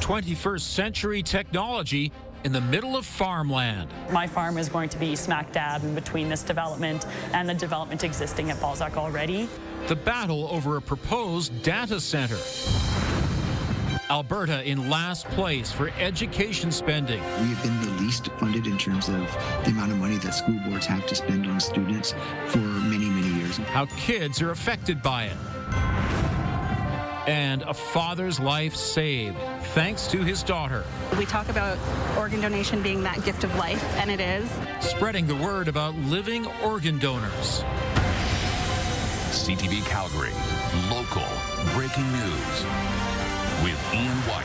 21st century technology in the middle of farmland. My farm is going to be smack dab in between this development and the development existing at Balzac already. The battle over a proposed data center. Alberta in last place for education spending. We have been the least funded in terms of the amount of money that school boards have to spend on students for many, many years. How kids are affected by it. And a father's life saved thanks to his daughter. We talk about organ donation being that gift of life, and it is. Spreading the word about living organ donors. CTV Calgary, local breaking news with Ian White.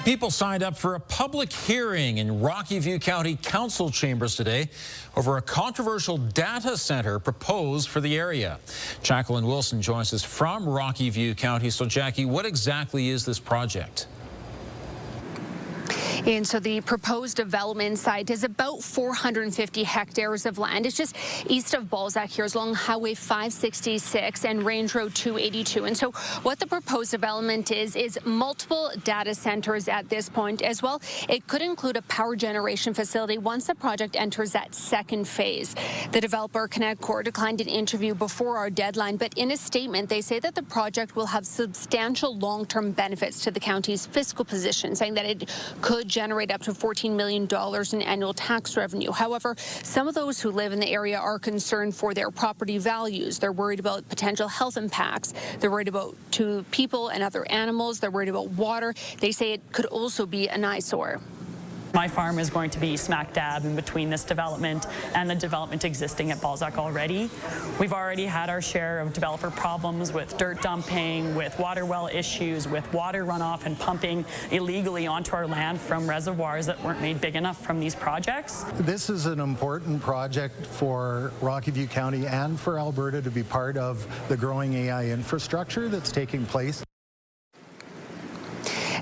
People signed up for a public hearing in Rocky View County Council chambers today over a controversial data center proposed for the area. Jacqueline Wilson joins us from Rocky View County. So, Jackie, what exactly is this project? And so the proposed development site is about 450 hectares of land. It's just east of Balzac here, along Highway 566 and Range Road 282. And so what the proposed development is multiple data centers at this point as well. It could include a power generation facility once the project enters that second phase. The developer, Connect declined an interview before our deadline, but in a statement, they say that the project will have substantial long-term benefits to the county's fiscal position, saying that it could generate up to $14 million in annual tax revenue. However, some of those who live in the area are concerned for their property values. They're worried about potential health impacts. They're worried about to people and other animals. They're worried about water. They say it could also be an eyesore. My farm is going to be smack dab in between this development and the development existing at Balzac already. We've already had our share of developer problems with dirt dumping, with water well issues, with water runoff and pumping illegally onto our land from reservoirs that weren't made big enough from these projects. This is an important project for Rocky View County and for Alberta to be part of the growing AI infrastructure that's taking place.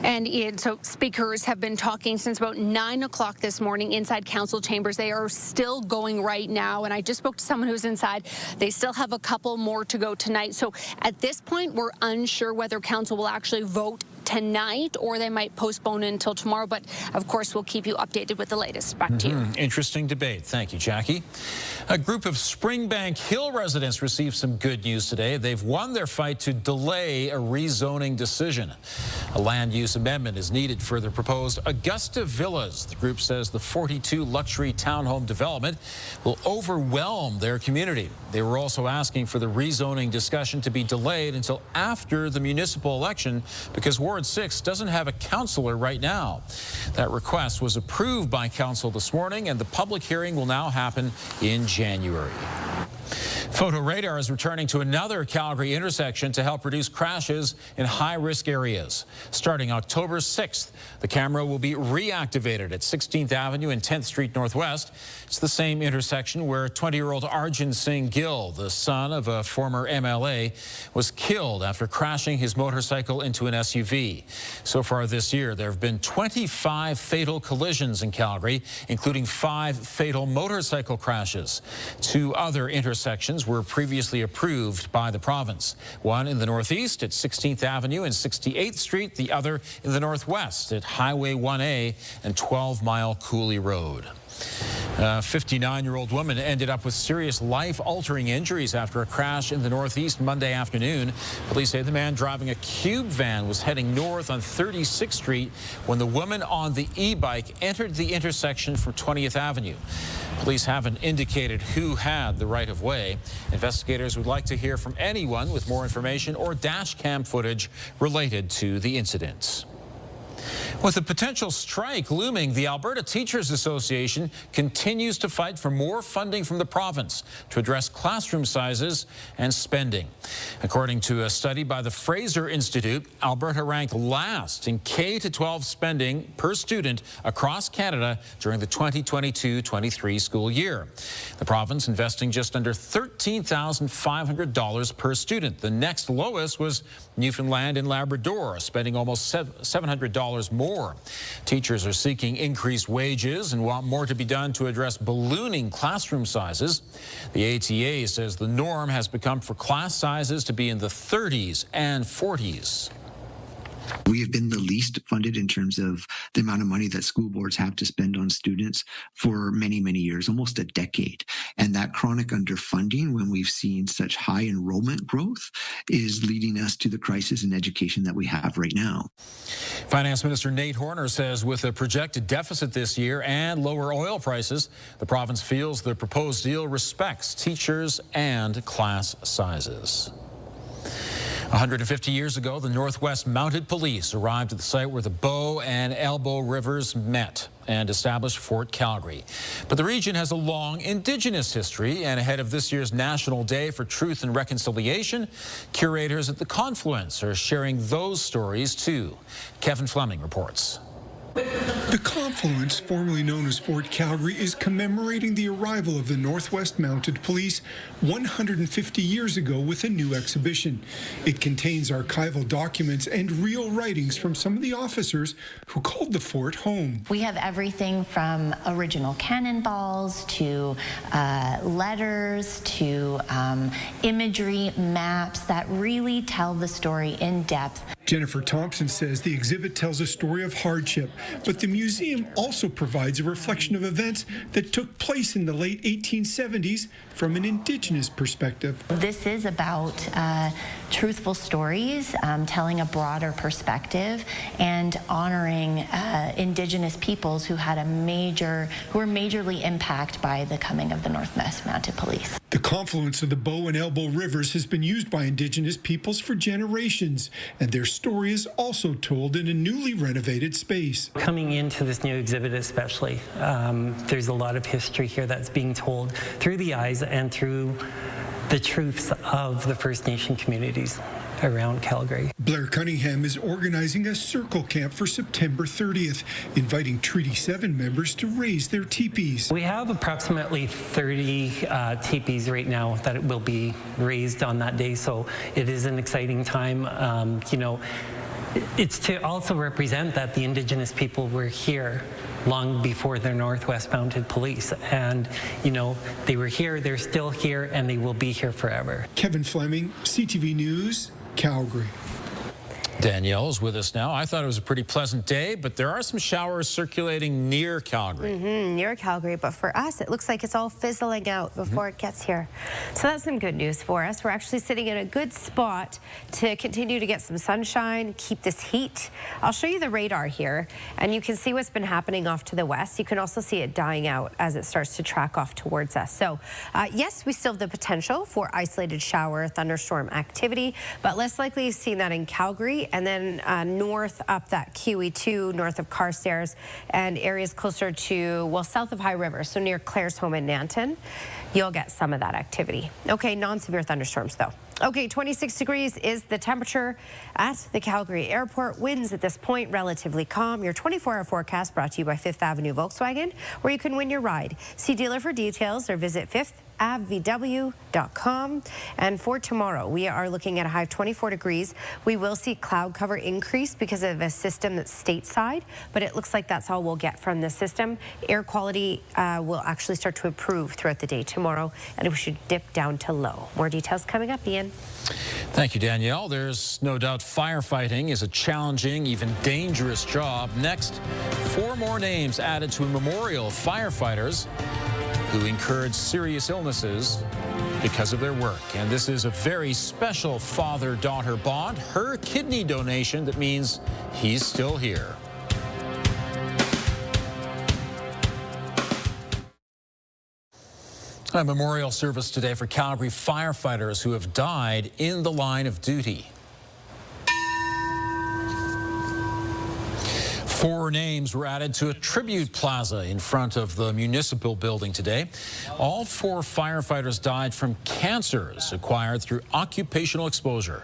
And so speakers have been talking since about 9 o'clock this morning inside council chambers. They are still going right now. And I just spoke to someone who's inside. They still have a couple more to go tonight. So at this point, we're unsure whether council will actually vote tonight or they might postpone it until tomorrow. But of course, we'll keep you updated with the latest. Back to you. Interesting debate. Thank you, Jackie. A group of Springbank Hill residents received some good news today. They've won their fight to delay a rezoning decision. A land use amendment is needed for the proposed Augusta Villas. The group says the 42 luxury townhome development will overwhelm their community. They were also asking for the rezoning discussion to be delayed until after the municipal election because Ward 6 doesn't have a councillor right now. That request was approved by council this morning, and the public hearing will now happen in January. Photo radar is returning to another Calgary intersection to help reduce crashes in high-risk areas. Starting October 6th, the camera will be reactivated at 16th Avenue and 10th Street Northwest. It's the same intersection where 20-year-old Arjun Singh Gill, the son of a former MLA, was killed after crashing his motorcycle into an SUV. So far this year, there have been 25 fatal collisions in Calgary, including 5 fatal motorcycle crashes. 2 other intersections were previously approved by the province. One in the northeast at 16th Avenue and 68th Street, the other in the northwest at Highway 1A and 12 Mile Cooley Road. A 59-year-old woman ended up with serious life-altering injuries after a crash in the northeast Monday afternoon. Police say the man driving a cube van was heading north on 36th Street when the woman on the e-bike entered the intersection from 20th Avenue. Police haven't indicated who had the right-of-way. Investigators would like to hear from anyone with more information or dash cam footage related to the incident. With a potential strike looming, the Alberta Teachers Association continues to fight for more funding from the province to address classroom sizes and spending. According to a study by the Fraser Institute, Alberta ranked last in K-12 spending per student across Canada during the 2022-23 school year. The province investing just under $13,500 per student. The next lowest was Newfoundland and Labrador, spending almost $700 $100 more. Teachers are seeking increased wages and want more to be done to address ballooning classroom sizes. The ATA says the norm has become for class sizes to be in the 30s and 40s. We have been the least funded in terms of the amount of money that school boards have to spend on students for many, many years, almost a decade. And that chronic underfunding, when we've seen such high enrollment growth, is leading us to the crisis in education that we have right now. Finance Minister Nate Horner says with a projected deficit this year and lower oil prices, the province feels the proposed deal respects teachers and class sizes. 150 years ago, the Northwest Mounted Police arrived at the site where the Bow and Elbow Rivers met and established Fort Calgary. But the region has a long Indigenous history, and ahead of this year's National Day for Truth and Reconciliation, curators at the Confluence are sharing those stories too. Kevin Fleming reports. The Confluence, formerly known as Fort Calgary, is commemorating the arrival of the Northwest Mounted Police 150 years ago with a new exhibition. It contains archival documents and real writings from some of the officers who called the fort home. We have everything from original cannonballs to letters to imagery, maps that really tell the story in depth. Jennifer Thompson says the exhibit tells a story of hardship, but the museum also provides a reflection of events that took place in the late 1870s from an Indigenous perspective. This is about truthful stories, telling a broader perspective, and honoring Indigenous peoples who were majorly impacted by the coming of the Northwest Mounted Police. The confluence of the Bow and Elbow Rivers has been used by Indigenous peoples for generations, and their story is also told in a newly renovated space. Coming into this new exhibit especially, there's a lot of history here that's being told through the eyes and through the truths of the First Nation communities around Calgary. Blair Cunningham is organizing a circle camp for September 30th, inviting Treaty 7 members to raise their teepees. We have approximately 30 teepees right now that will be raised on that day, so it is an exciting time. It's to also represent that the Indigenous people were here long before the Northwest Mounted Police, and they were here, they're still here, and they will be here forever. Kevin Fleming, CTV News, Calgary. Danielle is with us now. I thought it was a pretty pleasant day, but there are some showers circulating near Calgary. Near Calgary, but for us, it looks like it's all fizzling out before it gets here. So that's some good news for us. We're actually sitting in a good spot to continue to get some sunshine, keep this heat. I'll show you the radar here, and you can see what's been happening off to the west. You can also see it dying out as it starts to track off towards us. So yes, we still have the potential for isolated shower, thunderstorm activity, but less likely you've seen that in Calgary. And then north up that QE2, north of Carstairs, and areas closer to, well, south of High River, so near Claire's home in Nanton, you'll get some of that activity. Okay, non-severe thunderstorms though. Okay, 26 degrees is the temperature at the Calgary Airport. Winds at this point relatively calm. Your 24-hour forecast brought to you by Fifth Avenue Volkswagen, where you can win your ride. See dealer for details or visit fifthAvVW.com. And for tomorrow, we are looking at a high of 24 degrees. We will see cloud cover increase because of a system that's stateside, but it looks like that's all we'll get from the system. Air quality will actually start to improve throughout the day tomorrow, and we should dip down to low. More details coming up, Ian. Thank you, Danielle. There's no doubt firefighting is a challenging, even dangerous job. Next, 4 more names added to a memorial of firefighters who incurred serious illnesses because of their work. And this is a very special father-daughter bond, her kidney donation that means he's still here. A memorial service today for Calgary firefighters who have died in the line of duty. 4 names were added to a tribute plaza in front of the municipal building today. All 4 firefighters died from cancers acquired through occupational exposure.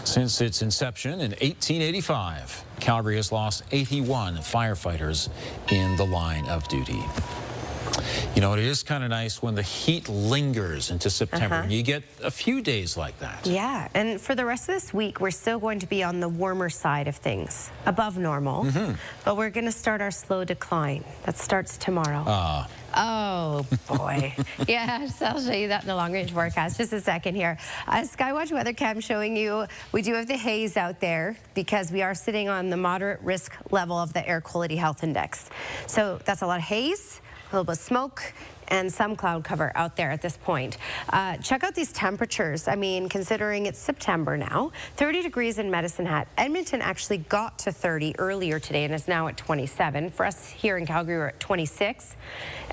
Since its inception in 1885, Calgary has lost 81 firefighters in the line of duty. You know, it is kind of nice when the heat lingers into September and you get a few days like that. Yeah, and for the rest of this week, we're still going to be on the warmer side of things, above normal, but we're going to start our slow decline. That starts tomorrow. Oh, boy. Yes, I'll show you that in the long-range forecast. Just a second here. Skywatch Weather Cam showing you we do have the haze out there because we are sitting on the moderate risk level of the Air Quality Health Index. So that's a lot of haze, a little bit of smoke, and some cloud cover out there at this point. Check out these temperatures. I mean, considering it's September now, 30 degrees in Medicine Hat. Edmonton actually got to 30 earlier today and is now at 27. For us here in Calgary, we're at 26.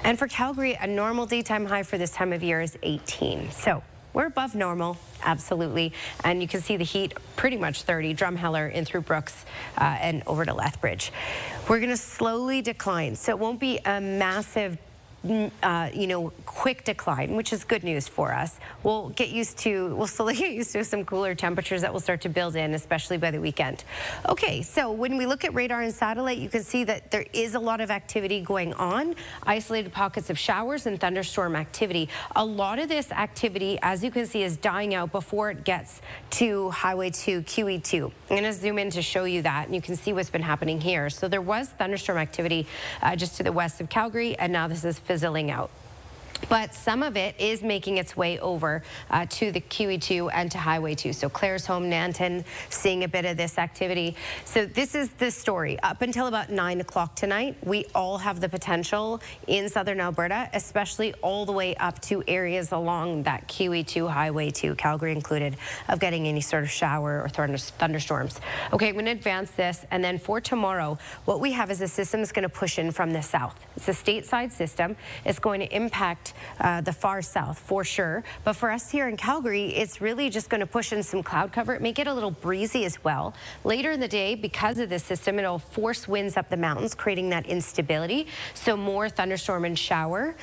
And for Calgary, a normal daytime high for this time of year is 18. So we're above normal, absolutely. And you can see the heat pretty much 30, Drumheller in through Brooks and over to Lethbridge. We're going to slowly decline. So it won't be a massive quick decline, which is good news for us. We'll slowly get used to some cooler temperatures that will start to build in, especially by the weekend. Okay, so when we look at radar and satellite, you can see that there is a lot of activity going on, isolated pockets of showers and thunderstorm activity. A lot of this activity, as you can see, is dying out before it gets to Highway 2, QE2. I'm going to zoom in to show you that, and you can see what's been happening here. So there was thunderstorm activity just to the west of Calgary, and now this is fizzling out. But some of it is making its way over to the QE2 and to Highway 2. So Claire's home, Nanton, seeing a bit of this activity. So this is the story. Up until about 9 o'clock tonight, we all have the potential in southern Alberta, especially all the way up to areas along that QE2, Highway 2, Calgary included, of getting any sort of shower or thunderstorms. Okay, I'm going to advance this. And then for tomorrow, what we have is a system that's going to push in from the south. It's a stateside system. It's going to impact the far south for sure, but for us here in Calgary, it's really just going to push in some cloud cover. It may get a little breezy as well. Later in the day, because of this system, it'll force winds up the mountains, creating that instability. So more thunderstorm and shower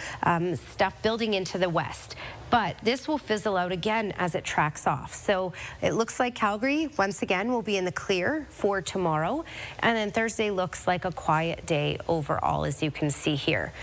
stuff building into the west. But this will fizzle out again as it tracks off. So it looks like Calgary, once again, will be in the clear for tomorrow. And then Thursday looks like a quiet day overall, as you can see here.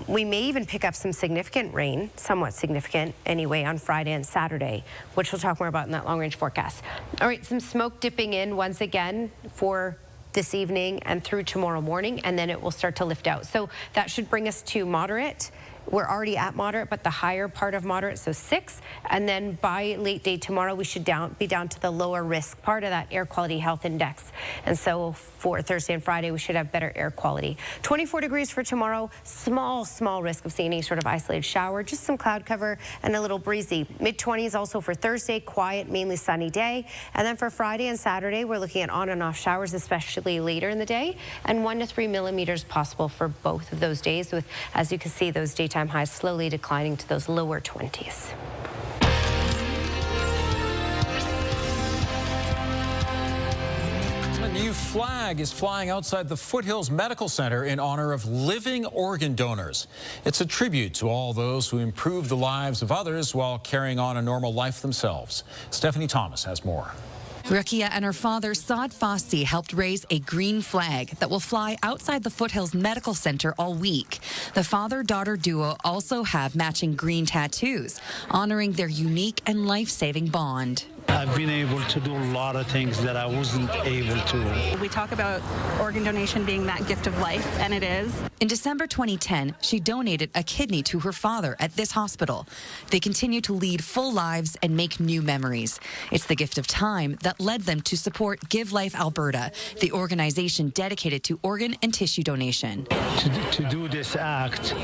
We may even pick up some significant rain, somewhat significant anyway, on Friday and Saturday, which we'll talk more about in that long-range forecast. All right, some smoke dipping in once again for this evening and through tomorrow morning, and then it will start to lift out. So that should bring us to moderate. We're already at moderate, but the higher part of moderate, so 6. And then by late day tomorrow, we should be down to the lower risk part of that air quality health index. And so for Thursday and Friday, we should have better air quality. 24 degrees for tomorrow, small risk of seeing any sort of isolated shower, just some cloud cover and a little breezy. Mid-20s also for Thursday, quiet, mainly sunny day. And then for Friday and Saturday, we're looking at on and off showers, especially later in the day, and 1 to 3 millimeters possible for both of those days, with, as you can see, those daytime highs slowly declining to those lower 20s. A new flag is flying outside the Foothills Medical Center in honor of living organ donors. It's a tribute to all those who improve the lives of others while carrying on a normal life themselves. Stephanie Thomas has more. Rukia and her father, Saad Fossey, helped raise a green flag that will fly outside the Foothills Medical Center all week. The father-daughter duo also have matching green tattoos, honoring their unique and life-saving bond. I've been able to do a lot of things that I wasn't able to. We talk about organ donation being that gift of life, and it is. In December 2010, she donated a kidney to her father at this hospital. They continue to lead full lives and make new memories. It's the gift of time that led them to support Give Life Alberta, the organization dedicated to organ and tissue donation. To do this act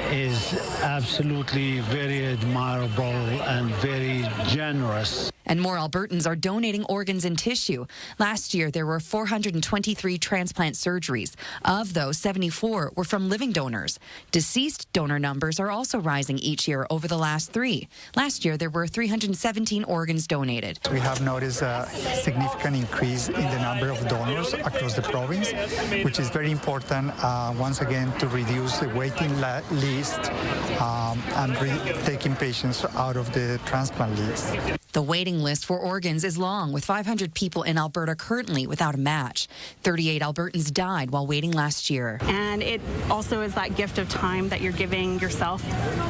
is absolutely very admirable and very generous. And more Albertans are donating organs and tissue. Last year, there were 423 transplant surgeries. Of those, 74 were from living donors. Deceased donor numbers are also rising each year over the last 3. Last year, there were 317 organs donated. We have noticed a significant increase in the number of donors across the province, which is very important, once again, to reduce the waiting list and taking patients out of the transplant list. The waiting waiting list for organs is long, with 500 people in Alberta currently without a match. 38 Albertans died while waiting last year. And it also is that gift of time that you're giving yourself,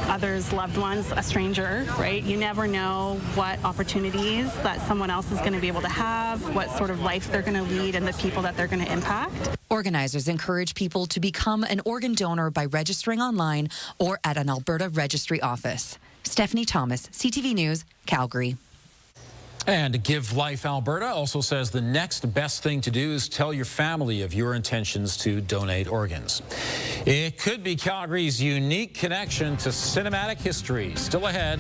others, loved ones, a stranger, right? You never know what opportunities that someone else is going to be able to have, what sort of life they're going to lead, and the people that they're going to impact. Organizers encourage people to become an organ donor by registering online or at an Alberta registry office. Stephanie Thomas, CTV News, Calgary. And Give Life Alberta also says the next best thing to do is tell your family of your intentions to donate organs. It could be Calgary's unique connection to cinematic history. Still ahead,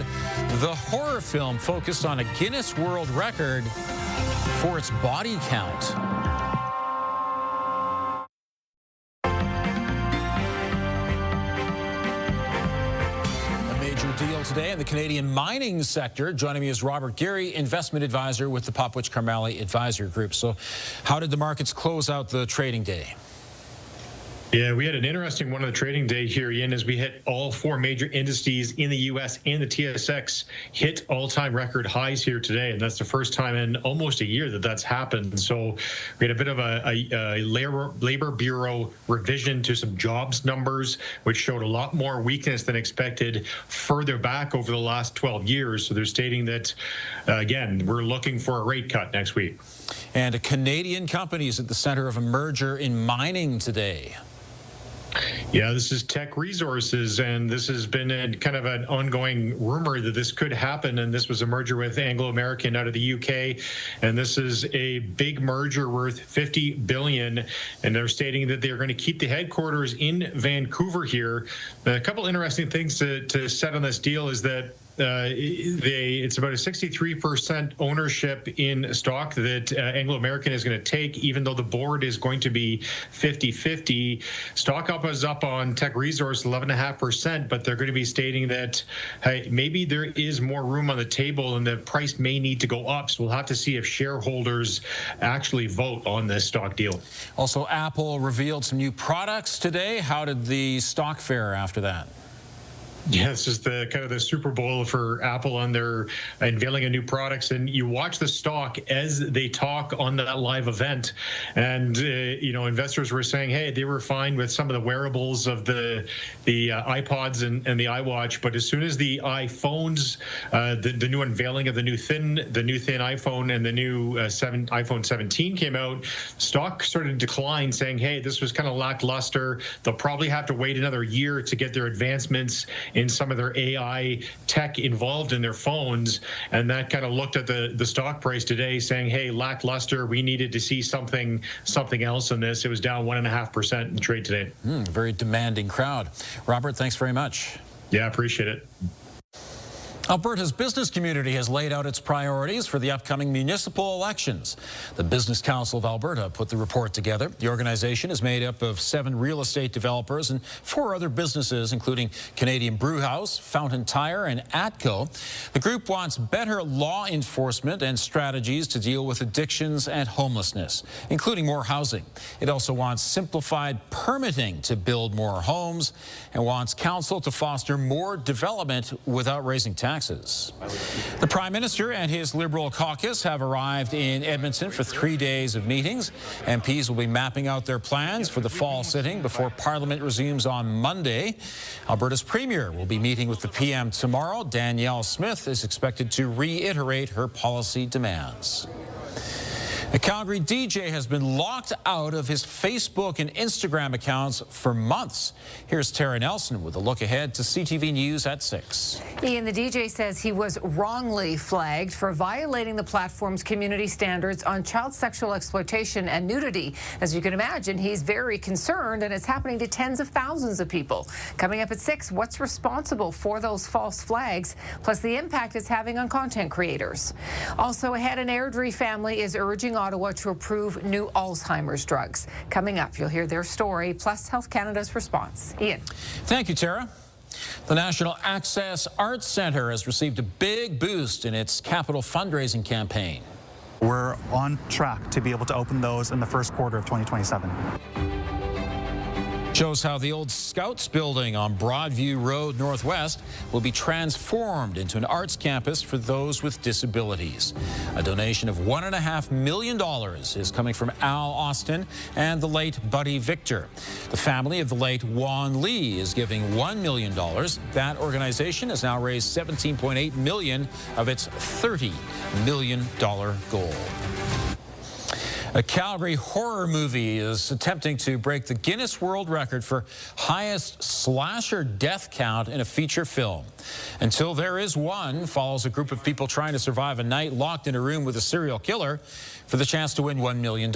the horror film focused on a Guinness World Record for its body count. Deal today in the Canadian mining sector. Joining me is Robert Geary, investment advisor with the Popwich-Carmali Advisory Group. So how did the markets close out the trading day? Yeah, we had an interesting one on the trading day here, Ian, as we hit all four major indices in the U.S. and the TSX hit all-time record highs here today, and that's the first time in almost a year that that's happened. So we had a bit of a Labor Bureau revision to some jobs numbers, which showed a lot more weakness than expected further back over the last 12 years. So they're stating that, again, we're looking for a rate cut next week. And a Canadian company is at the center of a merger in mining today. Yeah, this is Teck Resources, and this has been kind of an ongoing rumor that this could happen, and this was a merger with Anglo American out of the UK, and this is a big merger worth $50 billion, and they're stating that they're going to keep the headquarters in Vancouver here. A couple interesting things to set on this deal is that it's about a 63% ownership in stock that Anglo American is going to take, even though the board is going to be 50-50. Stock up is up on Teck Resource 11.5%, but they're going to be stating that, hey, maybe there is more room on the table and the price may need to go up. So we'll have to see if shareholders actually vote on this stock deal. Also, Apple revealed some new products today. How did the stock fare after that? Yeah, this is the kind of the Super Bowl for Apple on their unveiling of new products, and you watch the stock as they talk on that live event, and investors were saying, hey, they were fine with some of the wearables of the iPods and the iWatch, but as soon as the iPhones, the new unveiling of the new thin iPhone and the new iPhone 17 came out, stock started to decline, saying, hey, this was kind of lackluster. They'll probably have to wait another year to get their advancements in some of their AI tech involved in their phones, and that kind of looked at the stock price today, saying, hey, lackluster, we needed to see something else in this. It was down 1.5% in the trade today. Very demanding crowd. Robert, thanks very much. Yeah, appreciate it. Alberta's business community has laid out its priorities for the upcoming municipal elections. The Business Council of Alberta put the report together. The organization is made up of 7 real estate developers and 4 other businesses, including Canadian Brewhouse, Fountain Tire, and Atco. The group wants better law enforcement and strategies to deal with addictions and homelessness, including more housing. It also wants simplified permitting to build more homes and wants council to foster more development without raising taxes. The Prime Minister and his Liberal caucus have arrived in Edmonton for 3 days of meetings. MPs will be mapping out their plans for the fall sitting before Parliament resumes on Monday. Alberta's Premier will be meeting with the PM tomorrow. Danielle Smith is expected to reiterate her policy demands. A Calgary DJ has been locked out of his Facebook and Instagram accounts for months. Here's Tara Nelson with a look ahead to CTV News at 6. Ian, the DJ says he was wrongly flagged for violating the platform's community standards on child sexual exploitation and nudity. As you can imagine, he's very concerned, and it's happening to tens of thousands of people. Coming up at 6, what's responsible for those false flags, plus the impact it's having on content creators. Also ahead, an Airdrie family is urging Ottawa to approve new Alzheimer's drugs. Coming up, you'll hear their story, plus Health Canada's response. Ian. Thank you, Tara. The National Access Arts Centre has received a big boost in its capital fundraising campaign. We're on track to be able to open those in the first quarter of 2027. Shows how the old Scouts building on Broadview Road Northwest will be transformed into an arts campus for those with disabilities. A donation of $1.5 million is coming from Al Austin and the late Buddy Victor. The family of the late Juan Lee is giving $1 million. That organization has now raised $17.8 million of its $30 million goal. A Calgary horror movie is attempting to break the Guinness World Record for highest slasher death count in a feature film. Until There Is One follows a group of people trying to survive a night locked in a room with a serial killer for the chance to win $1 million.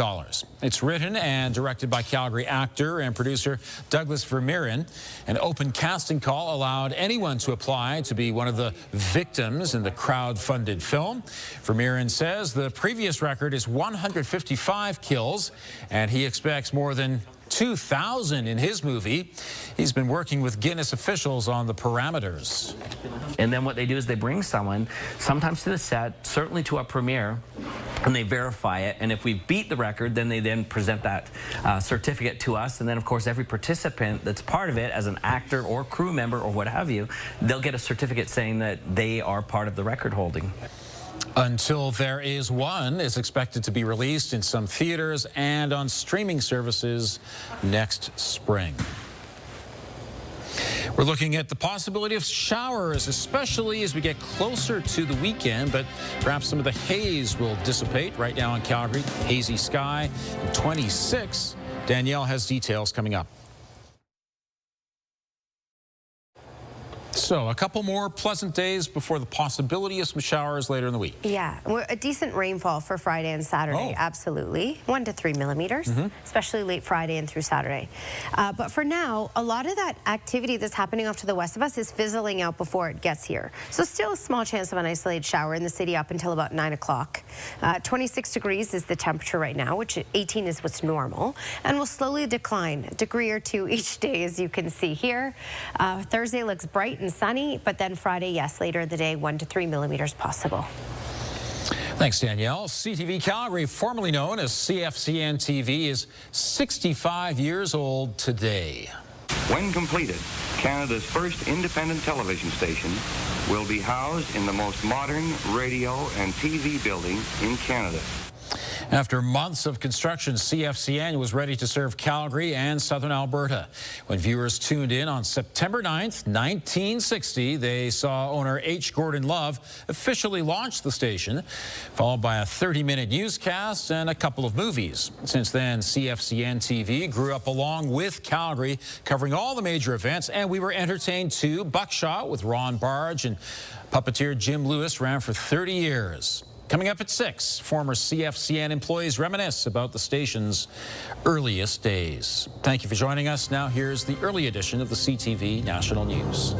It's written and directed by Calgary actor and producer Douglas Vermeeren. An open casting call allowed anyone to apply to be one of the victims in the crowd-funded film. Vermeeren says the previous record is 155 kills, and he expects more than 2,000 in his movie. He's been working with Guinness officials on the parameters. And then what they do is they bring someone, sometimes to the set, certainly to a premiere, and they verify it. And if we beat the record, then they then present that certificate to us. And then, of course, every participant that's part of it, as an actor or crew member or what have you, they'll get a certificate saying that they are part of the record holding. Until There Is One is expected to be released in some theaters and on streaming services next spring. We're looking at the possibility of showers, especially as we get closer to the weekend, but perhaps some of the haze will dissipate. Right now in Calgary, hazy sky, 26. Danielle has details coming up. So a couple more pleasant days before the possibility of some showers later in the week. Yeah, a decent rainfall for Friday and Saturday, absolutely. 1 to 3 millimeters, especially late Friday and through Saturday. But for now, a lot of that activity that's happening off to the west of us is fizzling out before it gets here. So still a small chance of an isolated shower in the city up until about 9 o'clock. 26 degrees is the temperature right now, which 18 is what's normal, and will slowly decline a degree or two each day, as you can see here. Thursday looks bright and sunny, but then Friday, yes, later in the day, 1 to 3 millimeters possible. Thanks, Danielle. CTV Calgary, formerly known as CFCN TV, is 65 years old today. When completed, Canada's first independent television station will be housed in the most modern radio and TV building in Canada. After months of construction, CFCN was ready to serve Calgary and southern Alberta. When viewers tuned in on September 9th, 1960, they saw owner H. Gordon Love officially launch the station, followed by a 30-minute newscast and a couple of movies. Since then, CFCN TV grew up along with Calgary, covering all the major events, and we were entertained too. Buckshot with Ron Barge and puppeteer Jim Lewis ran for 30 years. Coming up at 6, former CFCN employees reminisce about the station's earliest days. Thank you for joining us. Now here's the early edition of the CTV National News.